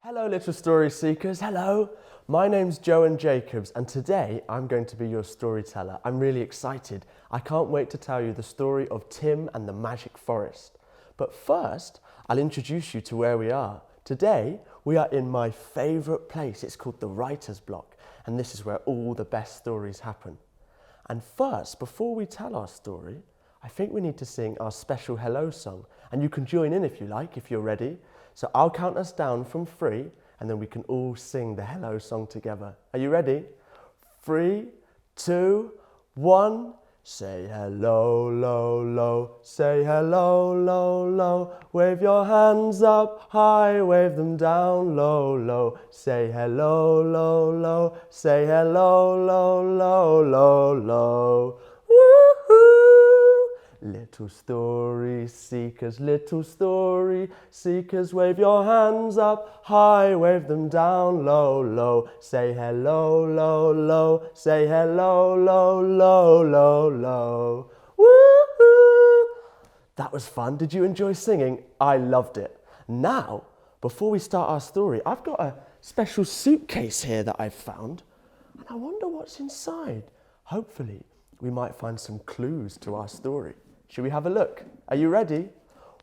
Hello little story seekers, hello! My name's Jowan Jacobs and today I'm going to be your storyteller. I'm really excited. I can't wait to tell you the story of Tim and the Magic Forest. But first, I'll introduce you to where we are. Today, we are in my favourite place. It's called the Writer's Block and this is where all the best stories happen. And first, before we tell our story, I think we need to sing our special hello song. And you can join in if you like, if you're ready. So I'll count us down from 3 and then we can all sing the hello song together. Are you ready? 3, 2, 1. Say hello, low, low. Say hello, low, low. Wave your hands up high, wave them down low, low. Say hello, low, low. Say hello, low, low, low, low. Little story seekers, wave your hands up high, wave them down low, low. Say hello, low, low. Say hello, low, low, low, low. Woo-hoo! That was fun. Did you enjoy singing? I loved it. Now, before we start our story, I've got a special suitcase here that I've found, and I wonder what's inside. Hopefully, we might find some clues to our story. Should we have a look? Are you ready?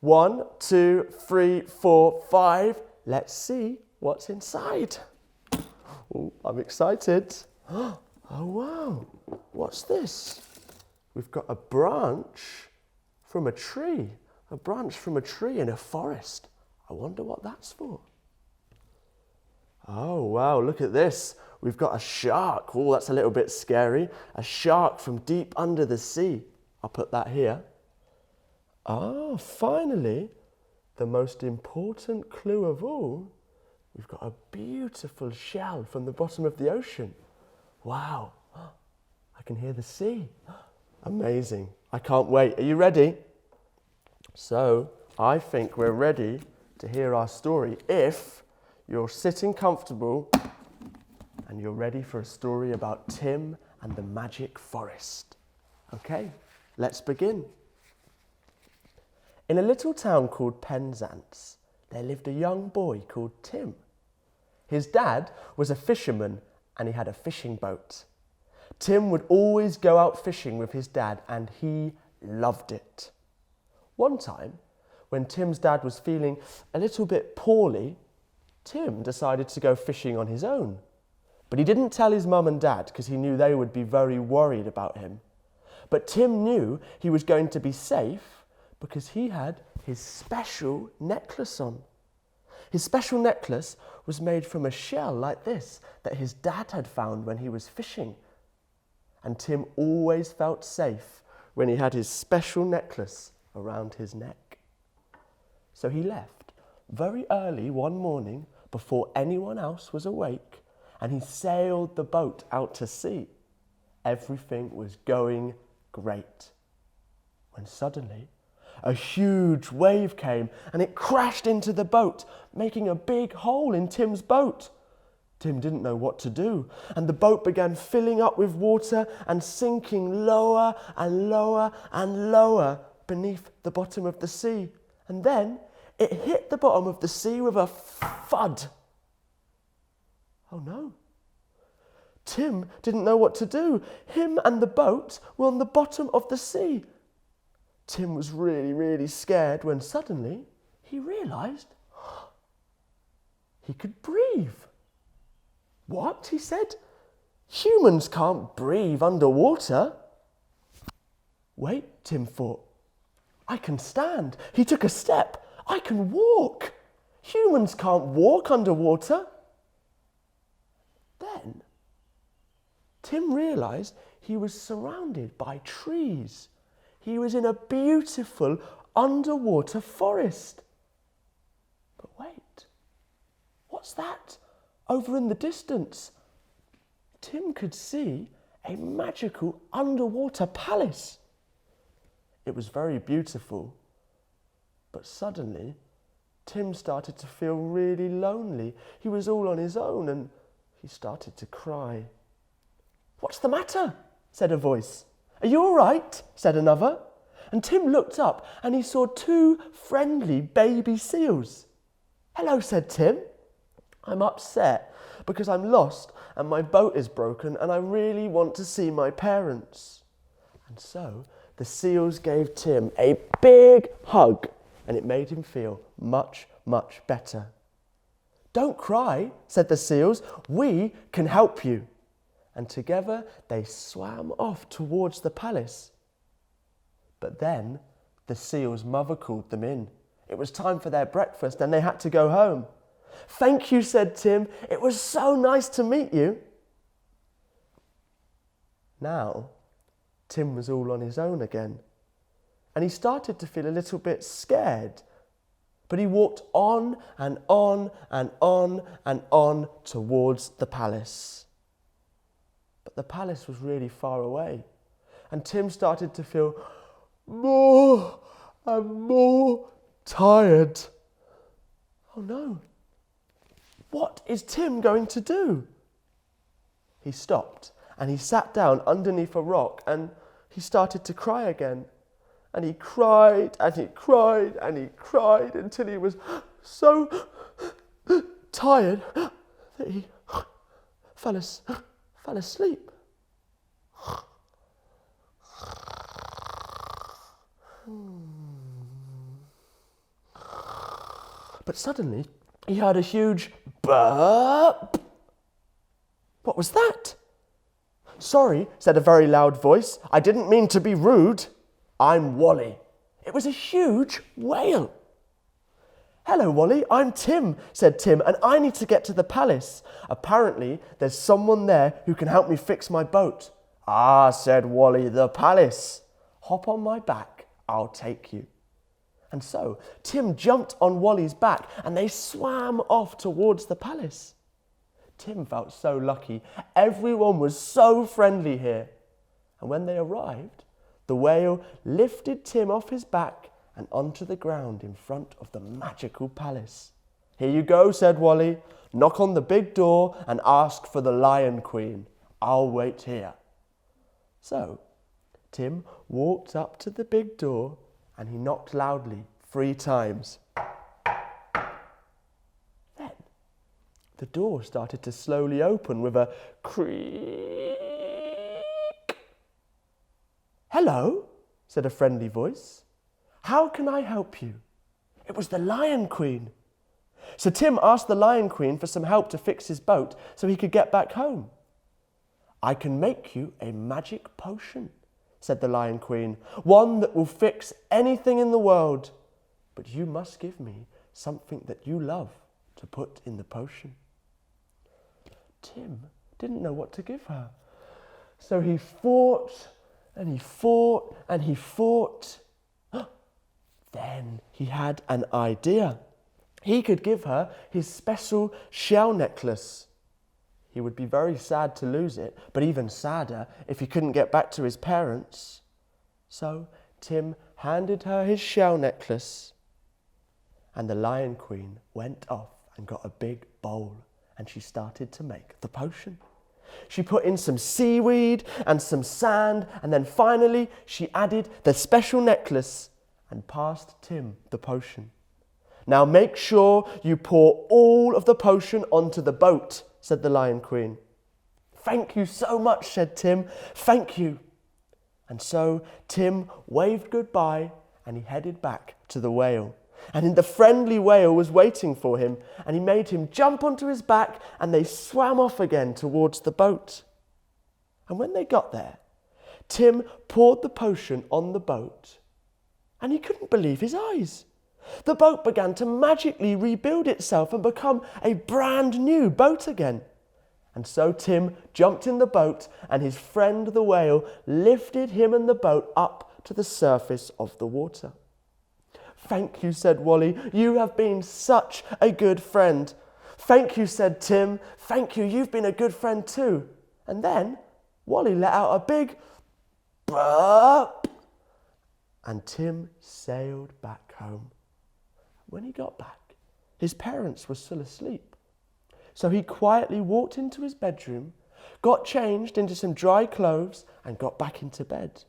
1, 2, 3, 4, 5. Let's see what's inside. Oh, I'm excited. Oh, wow. What's this? We've got a branch from a tree. A branch from a tree in a forest. I wonder what that's for. Oh, wow. Look at this. We've got a shark. Oh, that's a little bit scary. A shark from deep under the sea. I'll put that here. Ah, finally, the most important clue of all, we've got a beautiful shell from the bottom of the ocean. Wow, I can hear the sea. Amazing, I can't wait. Are you ready? So, I think we're ready to hear our story if you're sitting comfortable and you're ready for a story about Tim and the Magic Forest. Okay, let's begin. In a little town called Penzance, there lived a young boy called Tim. His dad was a fisherman and he had a fishing boat. Tim would always go out fishing with his dad and he loved it. One time, when Tim's dad was feeling a little bit poorly, Tim decided to go fishing on his own. But he didn't tell his mum and dad because he knew they would be very worried about him. But Tim knew he was going to be safe because he had his special necklace on. His special necklace was made from a shell like this that his dad had found when he was fishing. And Tim always felt safe when he had his special necklace around his neck. So he left very early one morning before anyone else was awake and he sailed the boat out to sea. Everything was going great. When suddenly, a huge wave came and it crashed into the boat, making a big hole in Tim's boat. Tim didn't know what to do, and the boat began filling up with water and sinking lower and lower and lower beneath the bottom of the sea. And then it hit the bottom of the sea with a thud. Oh no. Tim didn't know what to do. Him and the boat were on the bottom of the sea. Tim was really scared when suddenly he realised he could breathe. What? He said. Humans can't breathe underwater. Wait, Tim thought. I can stand. He took a step. I can walk. Humans can't walk underwater. Then Tim realised he was surrounded by trees. He was in a beautiful underwater forest. But wait, what's that over in the distance? Tim could see a magical underwater palace. It was very beautiful, but suddenly Tim started to feel really lonely. He was all on his own and he started to cry. What's the matter? Said a voice. Are you all right? Said another. And Tim looked up and he saw 2 friendly baby seals. Hello, said Tim. I'm upset because I'm lost and my boat is broken and I really want to see my parents. And so the seals gave Tim a big hug and it made him feel much, much better. "Don't cry," said the seals. "We can help you." And together they swam off towards the palace. But then the seals' mother called them in. It was time for their breakfast and they had to go home. "Thank you," said Tim. "It was so nice to meet you." Now, Tim was all on his own again, and he started to feel a little bit scared. But he walked on and on and on and on towards the palace. But the palace was really far away, and Tim started to feel more and more tired. Oh no, what is Tim going to do? He stopped and he sat down underneath a rock and he started to cry again. And he cried and he cried and he cried until he was so tired that he fell asleep. But suddenly he heard a huge burp. What was that? "Sorry," said a very loud voice. "I didn't mean to be rude. I'm Wally." It was a huge whale. "Hello, Wally, I'm Tim," said Tim, "and I need to get to the palace. Apparently, there's someone there who can help me fix my boat." "Ah," said Wally, "the palace. Hop on my back, I'll take you." And so Tim jumped on Wally's back and they swam off towards the palace. Tim felt so lucky. Everyone was so friendly here. And when they arrived, the whale lifted Tim off his back and onto the ground in front of the magical palace. "Here you go," said Wally. "Knock on the big door and ask for the Lion Queen. I'll wait here." So Tim walked up to the big door and he knocked loudly 3 times. Then the door started to slowly open with a creak. "Hello," said a friendly voice. "How can I help you?" It was the Lion Queen. So Tim asked the Lion Queen for some help to fix his boat so he could get back home. "I can make you a magic potion," said the Lion Queen, "one that will fix anything in the world. But you must give me something that you love to put in the potion." Tim didn't know what to give her. So he fought and he fought and he fought. Then he had an idea. He could give her his special shell necklace. He would be very sad to lose it, but even sadder if he couldn't get back to his parents. So Tim handed her his shell necklace, and the Lion Queen went off and got a big bowl, and she started to make the potion. She put in some seaweed and some sand, and then finally she added the special necklace and passed Tim the potion. "Now make sure you pour all of the potion onto the boat," said the Lion Queen. "Thank you so much," said Tim. "Thank you." And so Tim waved goodbye and he headed back to the whale. And the friendly whale was waiting for him, and he made him jump onto his back, and they swam off again towards the boat. And when they got there, Tim poured the potion on the boat, and he couldn't believe his eyes. The boat began to magically rebuild itself and become a brand new boat again. And so Tim jumped in the boat, and his friend the whale lifted him and the boat up to the surface of the water. "Thank you," said Wally. "You have been such a good friend." "Thank you," said Tim. "Thank you, you've been a good friend too." And then Wally let out a big burp, and Tim sailed back home. When he got back, his parents were still asleep. So he quietly walked into his bedroom, got changed into some dry clothes, and got back into bed.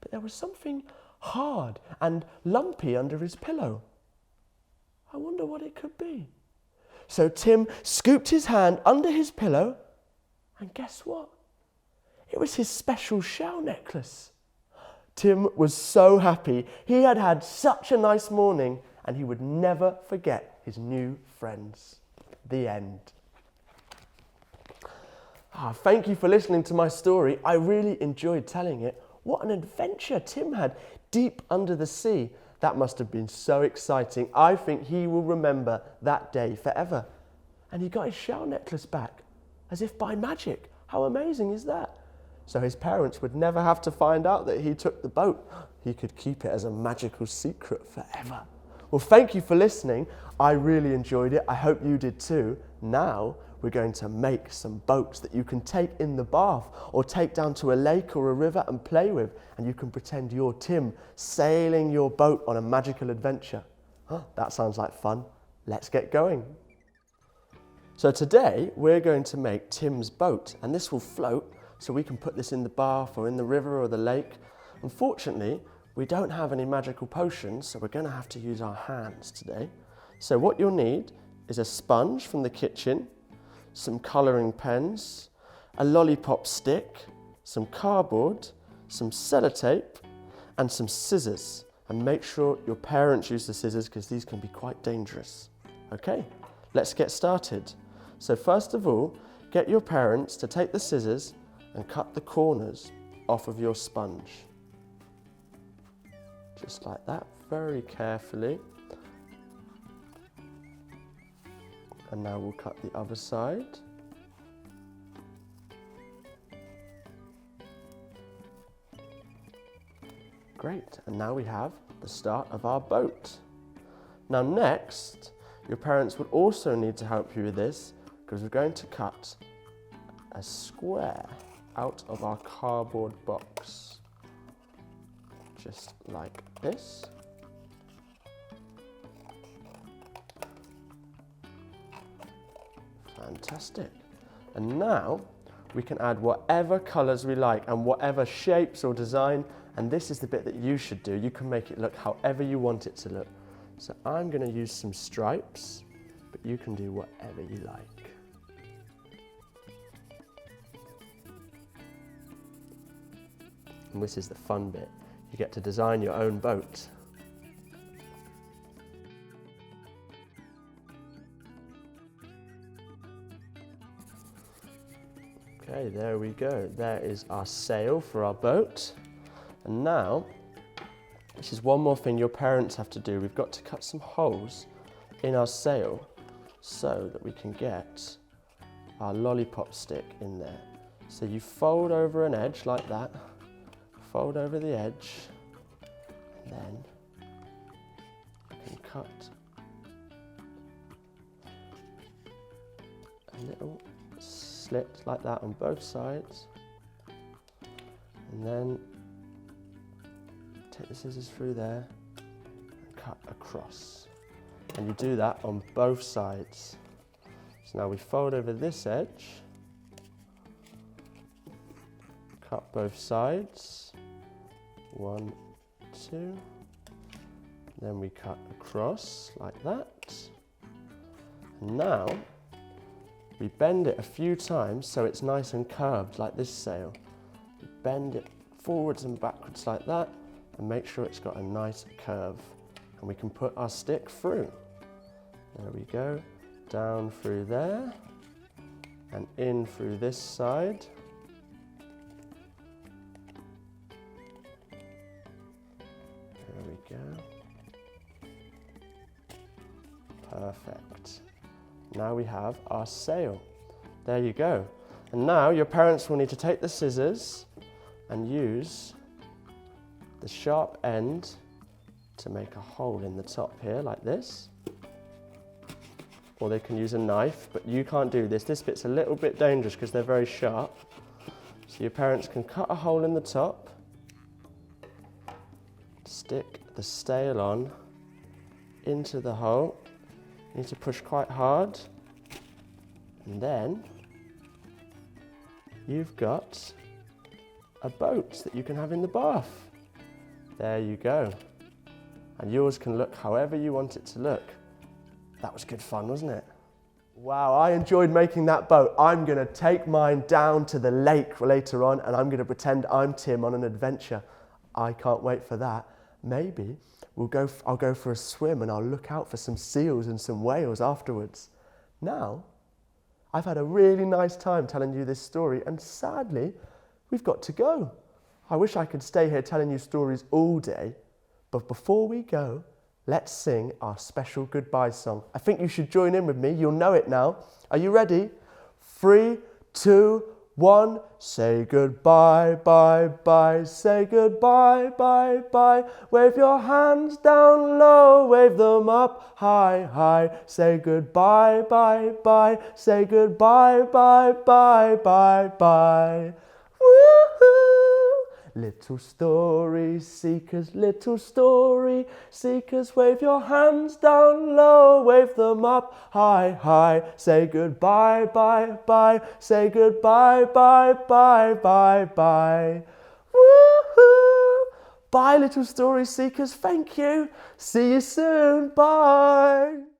But there was something hard and lumpy under his pillow. I wonder what it could be. So Tim scooped his hand under his pillow, and guess what? It was his special shell necklace. Tim was so happy. He had had such a nice morning, and he would never forget his new friends. The end. Thank you for listening to my story. I really enjoyed telling it. What an adventure Tim had deep under the sea. That must have been so exciting. I think he will remember that day forever. And he got his shell necklace back, as if by magic. How amazing is that? So his parents would never have to find out that he took the boat. He could keep it as a magical secret forever. Well, thank you for listening. I really enjoyed it. I hope you did too. Now we're going to make some boats that you can take in the bath or take down to a lake or a river and play with. And you can pretend you're Tim sailing your boat on a magical adventure. That sounds like fun. Let's get going. So today we're going to make Tim's boat, and this will float so we can put this in the bath or in the river or the lake. Unfortunately, we don't have any magical potions, so we're going to have to use our hands today. So what you'll need is a sponge from the kitchen, some colouring pens, a lollipop stick, some cardboard, some sellotape, and some scissors. And make sure your parents use the scissors because these can be quite dangerous. Okay, let's get started. So first of all, get your parents to take the scissors and cut the corners off of your sponge. Just like that, very carefully. And now we'll cut the other side. Great, and now we have the start of our boat. Now next, your parents would also need to help you with this because we're going to cut a square out of our cardboard box. Just like this. Fantastic. And now we can add whatever colours we like and whatever shapes or design, and this is the bit that you should do. You can make it look however you want it to look. So I'm going to use some stripes, but you can do whatever you like. And this is the fun bit. You get to design your own boat. Okay, there we go. There is our sail for our boat. And now, this is one more thing your parents have to do. We've got to cut some holes in our sail so that we can get our lollipop stick in there. So you fold over an edge like that, fold over the edge, and then you can cut a little slit like that on both sides, and then take the scissors through there and cut across. And you do that on both sides. So now we fold over this edge, cut both sides, 1, 2, then we cut across like that. And now we bend it a few times so it's nice and curved like this sail. We bend it forwards and backwards like that and make sure it's got a nice curve. And we can put our stick through. There we go, down through there and in through this side. There we go. Perfect. Now we have our sail. There you go. And now your parents will need to take the scissors and use the sharp end to make a hole in the top here like this. Or they can use a knife, but you can't do this. This bit's a little bit dangerous because they're very sharp. So your parents can cut a hole in the top, stick the sail on into the hole. You need to push quite hard, and then you've got a boat that you can have in the bath. There you go. And yours can look however you want it to look. That was good fun, wasn't it? Wow, I enjoyed making that boat. I'm going to take mine down to the lake later on and I'm going to pretend I'm Tim on an adventure. I can't wait for that. Maybe I'll go for a swim and I'll look out for some seals and some whales afterwards. Now, I've had a really nice time telling you this story and sadly, we've got to go. I wish I could stay here telling you stories all day, but before we go, let's sing our special goodbye song. I think you should join in with me. You'll know it now. Are you ready? 3, 2, 1. Say goodbye, bye, bye. Say goodbye, bye, bye. Wave your hands down low, wave them up high, high. Say goodbye, bye, bye. Say goodbye, bye, bye, bye, bye. Woohoo! Little story seekers, wave your hands down low, wave them up high, high. Say goodbye, bye, bye. Say goodbye, bye, bye, bye, bye. Woohoo! Bye, little story seekers. Thank you. See you soon. Bye.